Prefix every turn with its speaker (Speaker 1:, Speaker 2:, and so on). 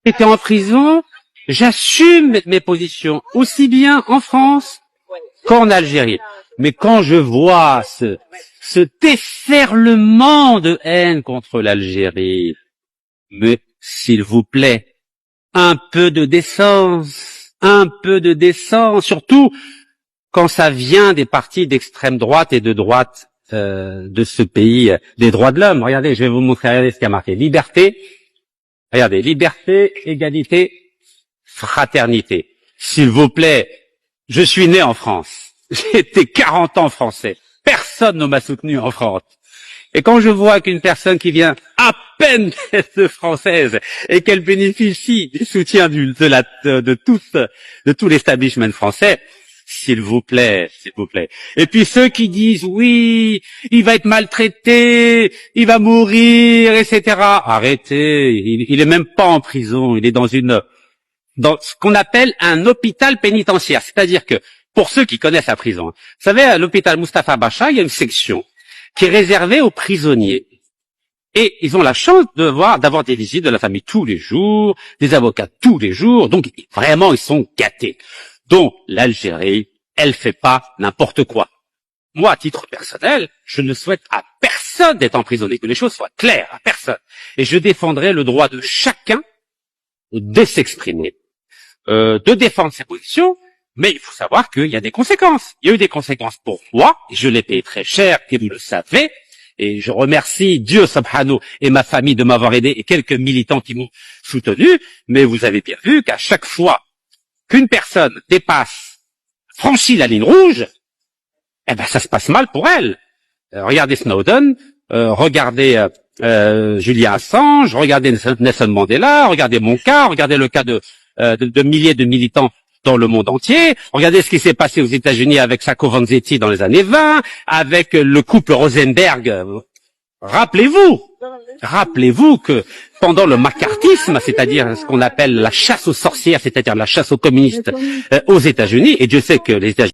Speaker 1: J'étais en prison, j'assume mes positions, aussi bien en France qu'en Algérie. Mais quand je vois ce déferlement de haine contre l'Algérie, mais s'il vous plaît, un peu de décence, surtout quand ça vient des partis d'extrême droite et de droite de ce pays des droits de l'homme. Regardez, je vais vous montrer, regardez ce qu'il y a marqué. Liberté, regardez, liberté, égalité, fraternité. S'il vous plaît, je suis né en France. J'ai été 40 ans français. Personne ne m'a soutenu en France. Et quand je vois qu'une personne qui vient à peine d'être française et qu'elle bénéficie du soutien de tout l'establishment français, s'il vous plaît. Et puis ceux qui disent oui, il va être maltraité, il va mourir, etc. Arrêtez, il est même pas en prison, il est dans ce qu'on appelle un hôpital pénitentiaire. C'est-à-dire que, pour ceux qui connaissent la prison, vous savez, à l'hôpital Mustapha Bacha, il y a une section qui est réservée aux prisonniers. Et ils ont la chance d'avoir des visites de la famille tous les jours, des avocats tous les jours, donc vraiment ils sont gâtés. Donc l'Algérie, elle fait pas n'importe quoi. Moi, à titre personnel, je ne souhaite à personne d'être emprisonné, que les choses soient claires, à personne. Et je défendrai le droit de chacun de s'exprimer, de défendre ses positions, mais il faut savoir qu'il y a des conséquences. Il y a eu des conséquences pour moi, et je l'ai payé très cher, et vous le savez, et je remercie Dieu subhanahu et ma famille de m'avoir aidé et quelques militants qui m'ont soutenu, mais vous avez bien vu qu'à chaque fois qu'une personne franchit la ligne rouge, eh ben ça se passe mal pour elle. Regardez Snowden, regardez Julian Assange, regardez Nelson Mandela, regardez mon cas, regardez le cas de milliers de militants dans le monde entier. Regardez ce qui s'est passé aux États-Unis avec Sacco Vanzetti dans les années 20, avec le couple Rosenberg. Rappelez-vous que pendant le macartisme, c'est-à-dire ce qu'on appelle la chasse aux sorcières, c'est-à-dire la chasse aux communistes aux États-Unis, et Dieu sait que les États-Unis